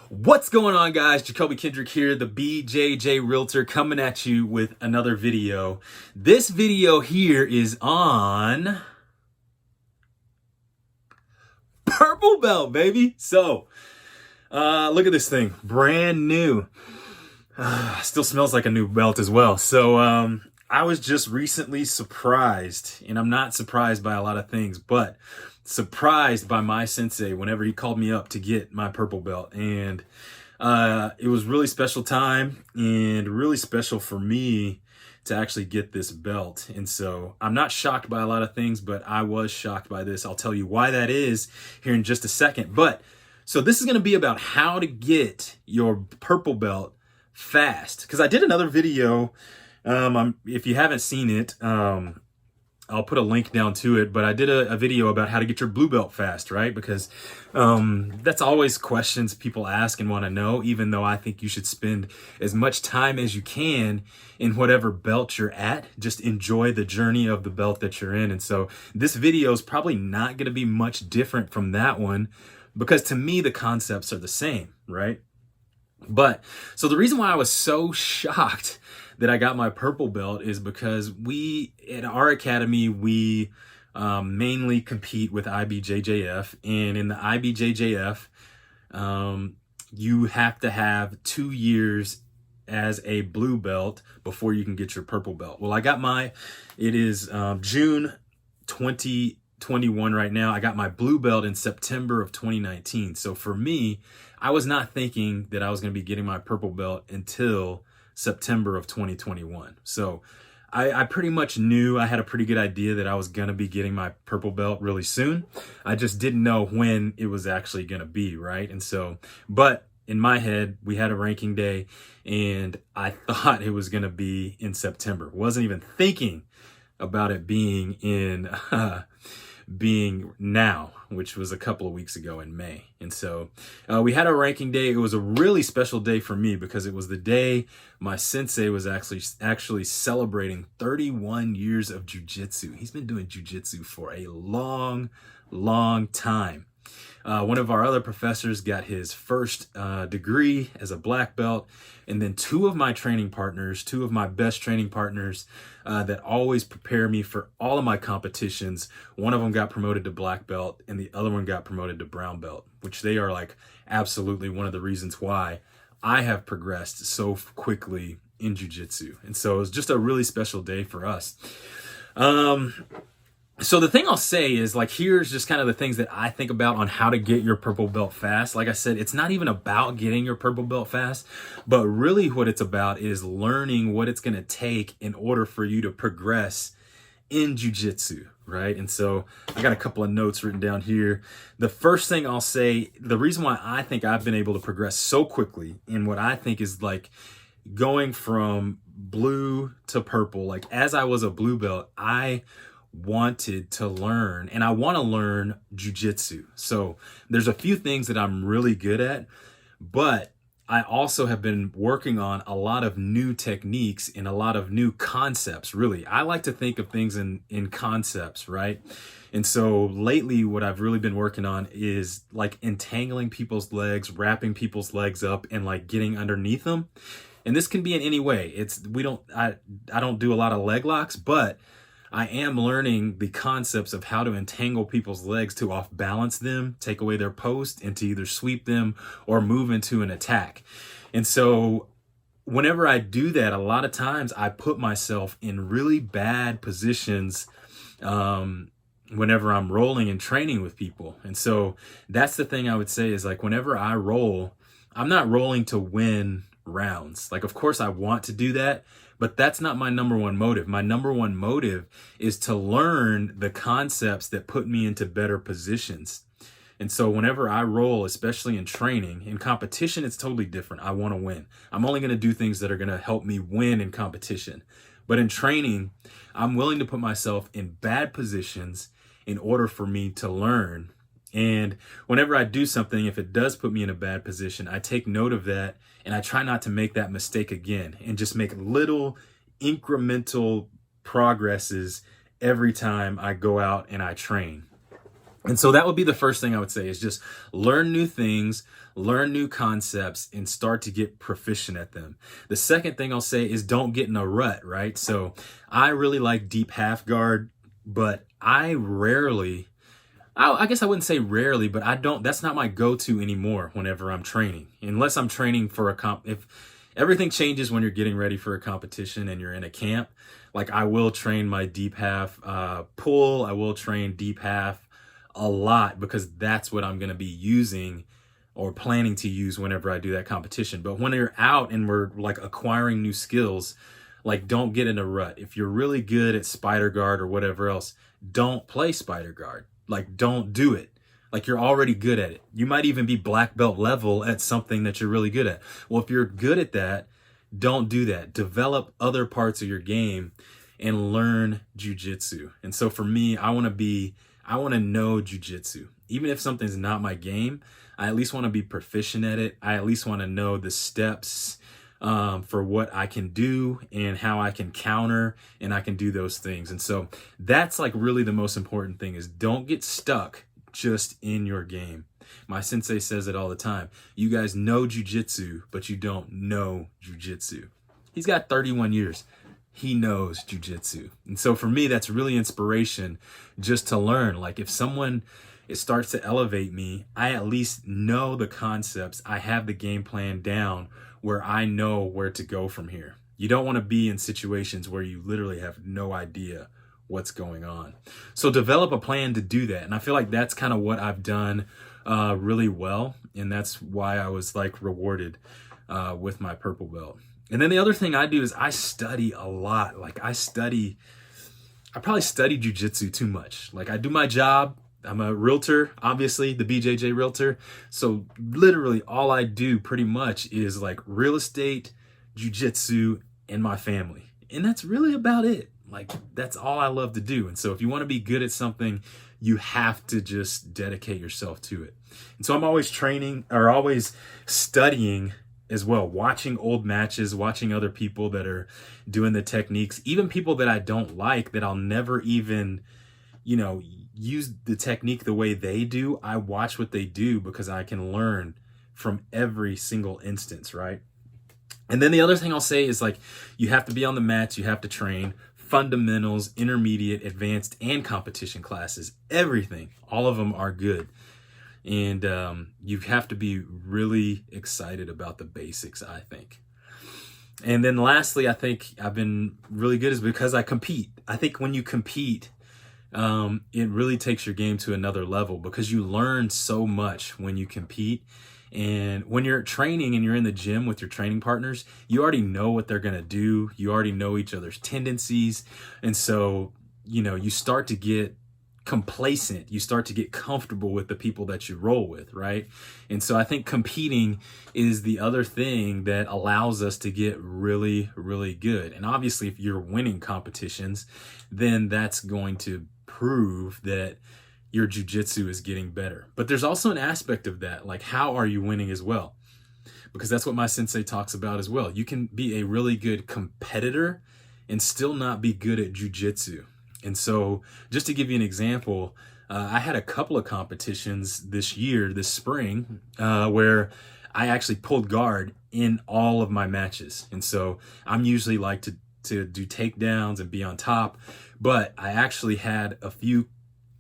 What's going on, guys? Jacoby Kendrick here, the BJJ Realtor, coming at you with another video. This video here is on Purple Belt, baby. So, look at this thing, brand new. Still smells like a new belt as well. So, I was just recently surprised, and I'm not surprised by a lot of things, but surprised by my sensei whenever he called me up to get my purple belt. And it was really special time and really special for me to actually get this belt. And so I'm not shocked by a lot of things, but I was shocked by this. I'll tell you why that is here in just a second. But so this is going to be about how to get your purple belt fast, because I did another video. If you haven't seen it, I'll put a link down to it, but I did a video about how to get your blue belt fast, right? Because that's always questions people ask and want to know, even though I think you should spend as much time as you can in whatever belt you're at. Just enjoy the journey of the belt that you're in. And so this video is probably not going to be much different from that one, because to me, the concepts are the same, right? But so the reason why I was so shocked that I got my purple belt is because we, at our academy, we mainly compete with IBJJF. And in the IBJJF, you have to have 2 years as a blue belt before you can get your purple belt. Well, I got it is June 2021 right now. I got my blue belt in September of 2019. So for me, I was not thinking that I was going to be getting my purple belt until September of 2021. So I pretty much knew, I had a pretty good idea that I was going to be getting my purple belt really soon. I just didn't know when it was actually going to be, right? And so, but in my head, we had a ranking day and I thought it was going to be in September. Wasn't even thinking about it being in being now, which was a couple of weeks ago in May. And so we had our ranking day. It was a really special day for me because it was the day my sensei was actually celebrating 31 years of jiu-jitsu. He's been doing jiu-jitsu for a long time. One of our other professors got his first degree as a black belt. And then two of my best training partners that always prepare me for all of my competitions, one of them got promoted to black belt and the other one got promoted to brown belt, which they are like absolutely one of the reasons why I have progressed so quickly in jiu-jitsu. And so it was just a really special day for us. So the thing I'll say is, like, here's just kind of the things that I think about on how to get your purple belt fast. Like I said, it's not even about getting your purple belt fast, but really what it's about is learning what it's going to take in order for you to progress in jiu-jitsu, right? And so I got a couple of notes written down here. The first thing I'll say, the reason why I think I've been able to progress so quickly in what I think is like going from blue to purple, like as I was a blue belt, I wanted to learn, and I want to learn jiu-jitsu. So there's a few things that I'm really good at, but I also have been working on a lot of new techniques and a lot of new concepts. Really, I like to think of things in concepts, right? And so lately what I've really been working on is like entangling people's legs, wrapping people's legs up, and like getting underneath them. And this can be in any way. I don't do a lot of leg locks, but I am learning the concepts of how to entangle people's legs to off balance them, take away their post, and to either sweep them or move into an attack. And so whenever I do that, a lot of times I put myself in really bad positions whenever I'm rolling and training with people. And so that's the thing I would say is, like, whenever I roll, I'm not rolling to win rounds. Like, of course I want to do that, but that's not my number one motive. My number one motive is to learn the concepts that put me into better positions. And so whenever I roll, especially in training, in competition, it's totally different. I want to win. I'm only going to do things that are going to help me win in competition. But in training, I'm willing to put myself in bad positions in order for me to learn. And whenever I do something, if it does put me in a bad position, I take note of that and I try not to make that mistake again and just make little incremental progresses every time I go out and I train. And so that would be the first thing I would say is just learn new things, learn new concepts, and start to get proficient at them. The second thing I'll say is don't get in a rut, right? So I really like deep half guard, but I guess I wouldn't say rarely, but that's not my go-to anymore whenever I'm training. Unless I'm training for if everything changes when you're getting ready for a competition and you're in a camp, like I will train my deep half pull, I will train deep half a lot because that's what I'm going to be using or planning to use whenever I do that competition. But when you're out and we're like acquiring new skills, like don't get in a rut. If you're really good at spider guard or whatever else, don't play spider guard. Like don't do it. Like you're already good at it. You might even be black belt level at something that you're really good at. Well, if you're good at that, don't do that. Develop other parts of your game and learn jiu-jitsu. And so for me, I want to know jiu-jitsu. Even if something's not my game, I at least want to be proficient at it. I at least want to know the steps for what I can do and how I can counter, and I can do those things. And so that's like really the most important thing is don't get stuck just in your game. My sensei says it all the time. You guys know jiu-jitsu, but you don't know jiu-jitsu. He's got 31 years. He knows jiu-jitsu. And so for me, that's really inspiration just to learn. Like if it starts to elevate me, I at least know the concepts. I have the game plan down where I know where to go from here. You don't want to be in situations where you literally have no idea what's going on. So develop a plan to do that. And I feel like that's kind of what I've done really well. And that's why I was like rewarded with my purple belt. And then the other thing I do is I study a lot. Like I probably study jiu-jitsu too much. Like I do my job. I'm a realtor, obviously, the BJJ realtor. So literally all I do pretty much is like real estate, jiu-jitsu, and my family. And that's really about it. Like that's all I love to do. And so if you want to be good at something, you have to just dedicate yourself to it. And so I'm always training or always studying as well, watching old matches, watching other people that are doing the techniques, even people that I don't like, that I'll never even, use the technique the way they do. I watch what they do because I can learn from every single instance, right? And then the other thing I'll say is like, you have to be on the mats, you have to train fundamentals, intermediate, advanced, and competition classes, everything. All of them are good. And you have to be really excited about the basics, I think. And then lastly, I think I've been really good is because I compete. I think when you compete, it really takes your game to another level because you learn so much when you compete. And when you're training and you're in the gym with your training partners, you already know what they're going to do. You already know each other's tendencies. And so, you start to get complacent. You start to get comfortable with the people that you roll with, right? And so I think competing is the other thing that allows us to get really, really good. And obviously, if you're winning competitions, then that's going to prove that your jiu-jitsu is getting better. But there's also an aspect of that, like how are you winning as well? Because that's what my sensei talks about as well. You can be a really good competitor and still not be good at jiu-jitsu. And so just to give you an example, I had a couple of competitions this spring, where I actually pulled guard in all of my matches. And so I'm usually like to do takedowns and be on top, but I actually had a few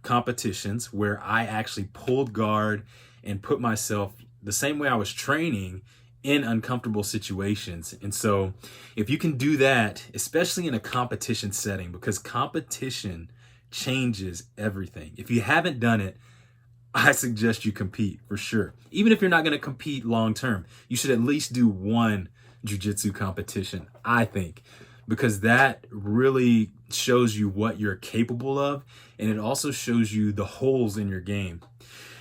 competitions where I actually pulled guard and put myself the same way I was training in uncomfortable situations. And so if you can do that, especially in a competition setting, because competition changes everything. If you haven't done it, I suggest you compete for sure. Even if you're not going to compete long term, you should at least do one jiu-jitsu competition, I think, because that really shows you what you're capable of. And it also shows you the holes in your game.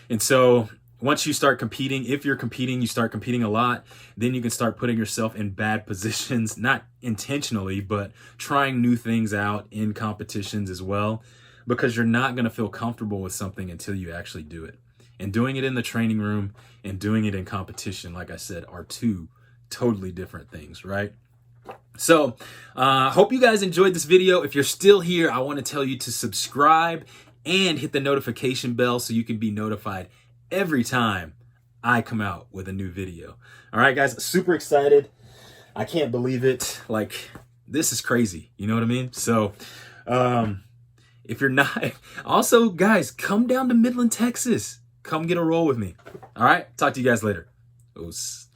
And so once you start competing, if you're competing, you start competing a lot, then you can start putting yourself in bad positions, not intentionally, but trying new things out in competitions as well, because you're not going to feel comfortable with something until you actually do it. And doing it in the training room and doing it in competition, like I said, are two totally different things, right? So hope you guys enjoyed this video. If you're still here, I want to tell you to subscribe and hit the notification bell so you can be notified every time I come out with a new video. All right, guys, super excited. I can't believe it. Like, this is crazy. You know what I mean? So, if you're not, also, guys, come down to Midland, Texas. Come get a roll with me. All right, talk to you guys later. Os.